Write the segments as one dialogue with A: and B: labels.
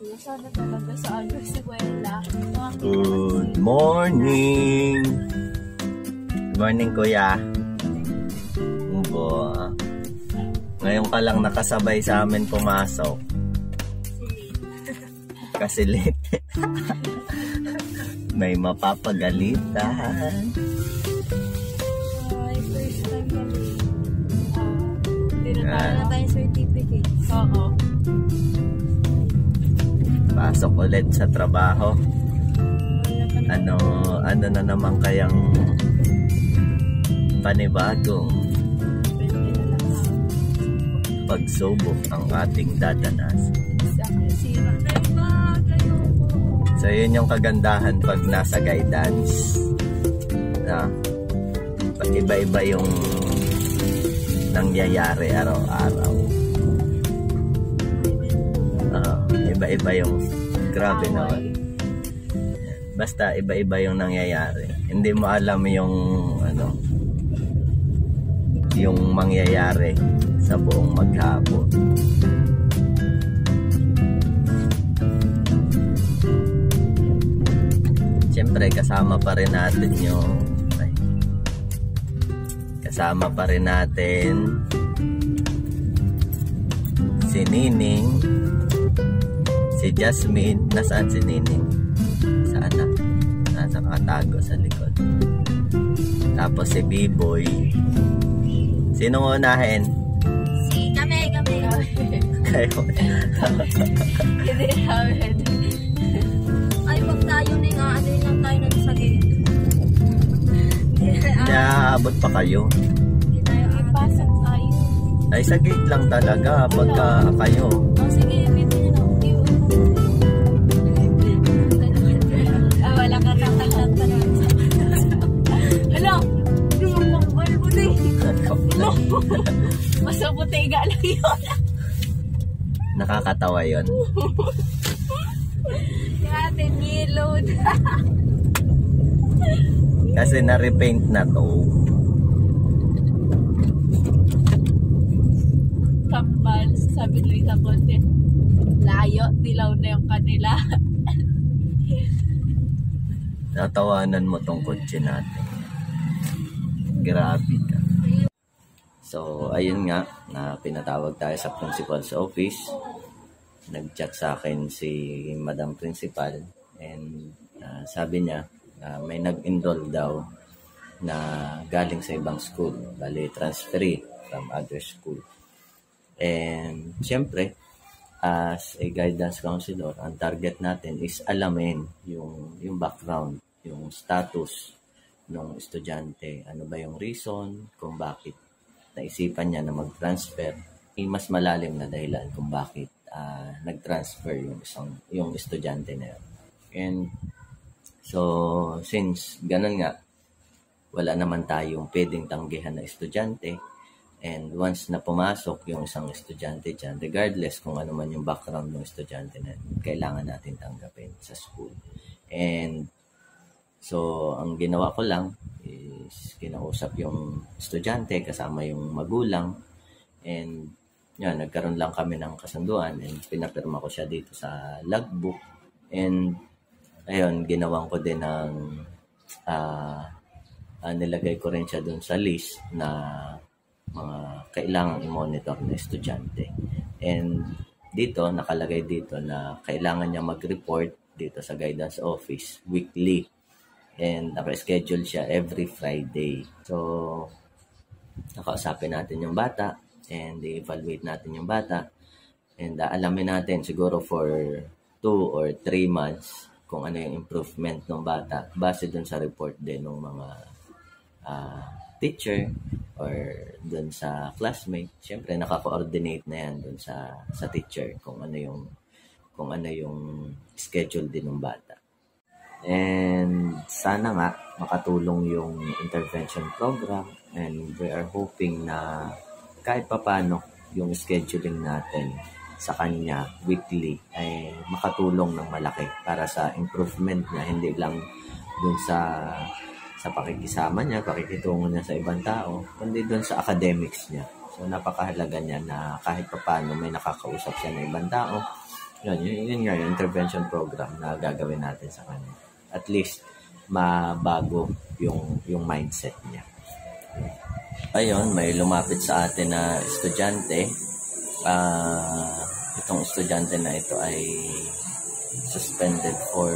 A: Sana talaga sa ano, eskwela.
B: Good morning! Good morning, Kuya. Ubo. Ngayon ka lang nakasabay sa amin pumasok. Kasi late. May mapapagalitan.
A: Ay, first time kami. Tinatala na tayong certificate. Oo.
B: Pasok ulit sa trabaho. Ano na naman kayang panibagong pagsubok ang ating dadanas. So yun yung kagandahan pag nasa guidance na pag iba-iba yung nangyayari araw-araw. Iba-iba yung grabe naman. Basta iba-iba yung nangyayari. Hindi mo alam yung yung mangyayari sa buong maghapon. Siyempre kasama pa rin natin si Nining, si Jasmine. Nasaan si Nining? Saan na? Nasa katago sa likod. Tapos si B-Boy. Sinong unahin?
A: Kami.
B: Kayo.
A: Hindi namin. Ay, wag tayo na nga. Ano lang tayo na sa gate.
B: Naabot pa kayo?
A: Hindi tayo ipasok tayo.
B: Ay, sa gate lang talaga pagka kayo.
A: Oh, sige. Bibili na ako. Wala ka tatanggap pa naman sa hala! Ano po din? Masabutiga lang yun.
B: Nakakatawa yun.
A: Yung ating niload.
B: Kasi na-repaint na to.
A: Kambal, sabi nila sa konti. Layo, dilaw na yung kanila.
B: Natawanan mo tong kotse natin. Grabe ka. So, ayun nga, na pinatawag tayo sa principal's office. Nag-chat sa akin si Madam Principal and sabi niya may nag-enroll daw na galing sa ibang school, bali transferee from other school. And siyempre, as a guidance counselor, ang target natin is alamin yung background, yung status ng estudyante. Ano ba yung reason kung bakit naisipan niya na mag-transfer? Mas malalim na dahilan kung bakit nag-transfer yung estudyante na yun. And so, since ganun nga, wala naman tayong pwedeng tanggihan na estudyante. And once na pumasok yung isang estudyante dyan, regardless kung ano man yung background ng estudyante na kailangan natin tanggapin sa school. And so, ang ginawa ko lang is kinausap yung estudyante kasama yung magulang. And yan, nagkaroon lang kami ng kasunduan and pinapirma ko siya dito sa logbook. And ayun, ginawan ko din ng nilagay ko rin siya dun sa list na mga kailangang i-monitor na estudyante. And dito, nakalagay dito na kailangan niya mag-report dito sa guidance office weekly. And naka-schedule siya every Friday. So, nakausapin natin yung bata and i-evaluate natin yung bata. And alamin natin siguro for 2 or 3 months kung ano yung improvement ng bata base dun sa report din ng mga teacher or dun sa classmate. Siyempre naka-coordinate na yan dun sa teacher kung ano yung schedule din ng bata. And sana nga makatulong yung intervention program and we are hoping na kahit papano yung scheduling natin sa kanya weekly ay makatulong ng malaki para sa improvement niya, hindi lang dun sa pakikisama niya, pakikitungo niya sa ibang tao, kundi dun sa academics niya. So napakahalaga niya na kahit papano may nakakausap siya ng ibang tao yun nga yung intervention program na gagawin natin sa kanya. At least, mabago yung mindset niya. Ayun, may lumapit sa atin na estudyante. Itong estudyante na ito ay suspended for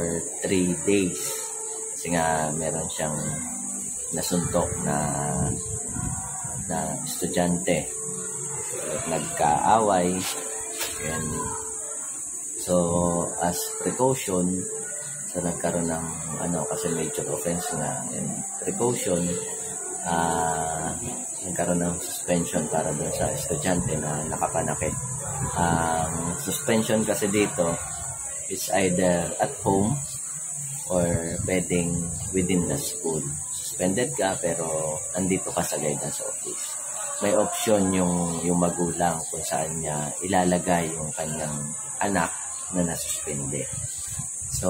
B: 3 days. Kasi nga, meron siyang nasuntok na estudyante. Nagkaaway. And so, as precaution, so nagkaroon ng kasi major offense nga, and precaution, nagkaroon ng suspension para doon sa estudyante na nakapanakit. Suspension kasi dito is either at home or pwedeng within the school. Suspended ka pero andito ka sa guidance office. May option yung magulang kung saan niya ilalagay yung kanyang anak na nasuspende. So,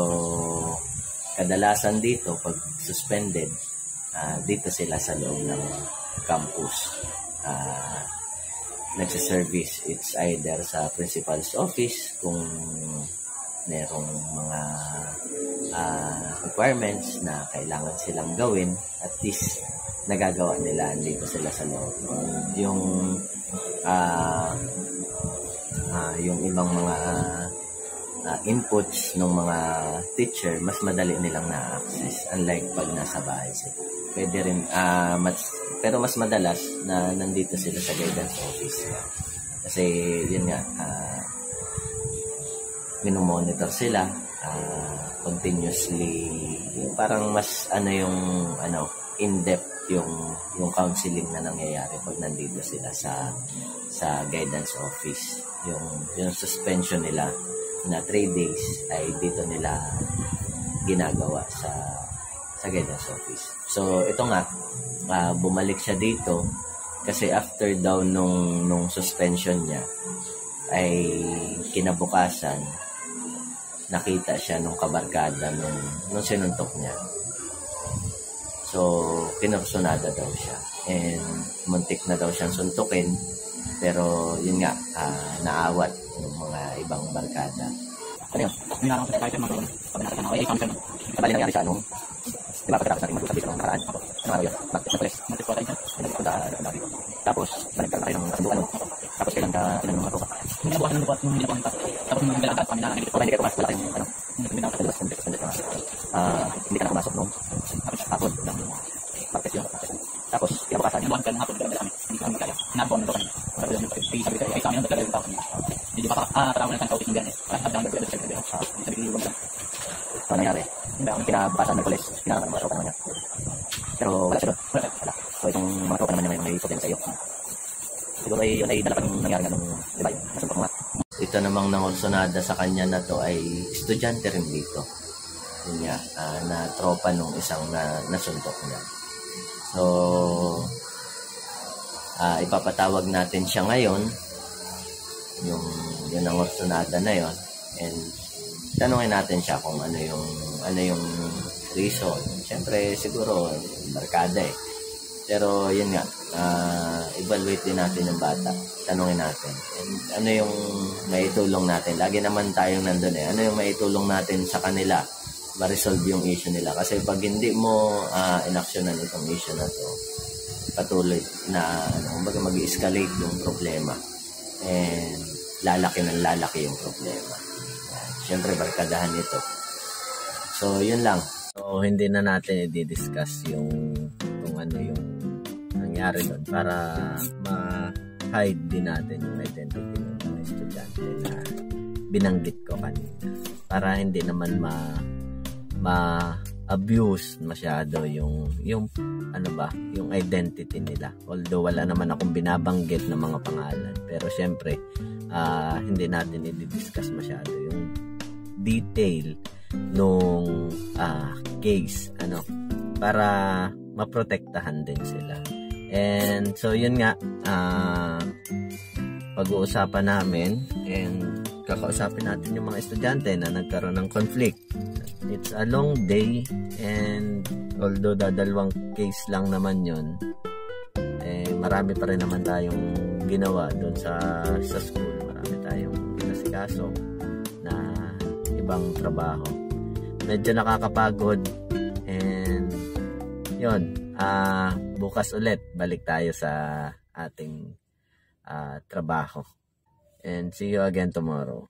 B: kadalasan dito, pag suspended, dito sila sa loob ng campus. Nagsiservice, it's either sa principal's office, kung merong mga requirements na kailangan silang gawin, at least nagagawa nila, dito sila sa loob. Yung ibang mga inputs ng mga teacher, mas madali nilang na-access, unlike pag nasa bahay sila. Pwede rin, pero mas madalas na nandito sila sa guidance office. Kasi yun nga, minomonitor sila continuously. Parang mas in-depth yung counseling na nangyayari pag nandito sila sa guidance office. Yung suspension nila na 3 days ay dito nila ginagawa sa guidance office. So ito nga, bumalik siya dito kasi after daw nung suspension niya ay kinabukasan nakita siya nung kabarkada nung sinuntok niya. So kinursunada daw siya and muntik na daw siyang suntukin, pero yun nga, naawat ng mga ibang barkada. Ano yun? Hindi na lang sa kahit yung mga pag-nakita na function. Kabali nangyari sa diba pagkatapos natin mag-usap dito ng nakaraan? Ano araw yun? Mag-press po tayo dyan. Tapos, balik tayo ng kasundukan. Tapos kailan ng mga tropa. Hindi nabukasan ng bukas yung hindi nabukasan. Tapos nung naglalakad, kami na hindi kayo pumasok. Wala kayong hindi ka na pumasok nung hapon ng practice yun. Tapos, kinabukasan. Nabukasan ka ng hapon, hindi kami kaya. Nabukasan nito kami. Sabi ko, ay sa amin ang talaga yung tao kami. Hindi ba patawag na sa office ng Biyernes. Parang sabi ng Biyernes. Sabi ko yung ano nangyari? Pinabasan ng polis. Pinakaman mga tropa naman niya. Pero wala siya doon. Wala. So itong mga tropa naman niya may problema sa iyo. Siguro ay yun ay dala pa nung nangyari nga nung diba yun. Nasumpok nga. Ito namang nangolsonada sa kanya na to ay estudyante rin dito. Yun niya, na tropa nung isang nasuntok niya. So, ipapatawag natin siya ngayon. Yung nangolsonada na yon, and tanungin natin siya kung ano yung reason. Siyempre siguro barkada eh. Pero yun nga, evaluate din natin yung bata. Tanungin natin. And ano yung maitulong natin? Lagi naman tayong nandun eh. Ano yung maitulong natin sa kanila? Ma-resolve yung issue nila. Kasi pag hindi mo inaksyonan itong issue na to, patuloy na kumbaga mag-escalate yung problema. And lalaki yung problema. Siyempre barkadahan ito. So yun lang. So hindi na natin i-discuss kung ano yung nangyari doon para ma-hide din natin yung identity ng mga estudyante na binanggit ko kanina. Para hindi naman ma-abuse masyado yung identity nila. Although wala naman akong binabanggit ng mga pangalan, pero syempre hindi natin i-discuss masyado yung detail nung case para maprotektahan din sila. And so yun nga, pag-uusapan namin and kakausapin natin yung mga estudyante na nagkaroon ng conflict. It's a long day, and although dalawang case lang naman yun, marami pa rin naman tayong ginawa doon sa school. Marami tayong pinasikaso na ibang trabaho. Medyo nakakapagod, and yun, bukas ulit balik tayo sa ating trabaho, and see you again tomorrow.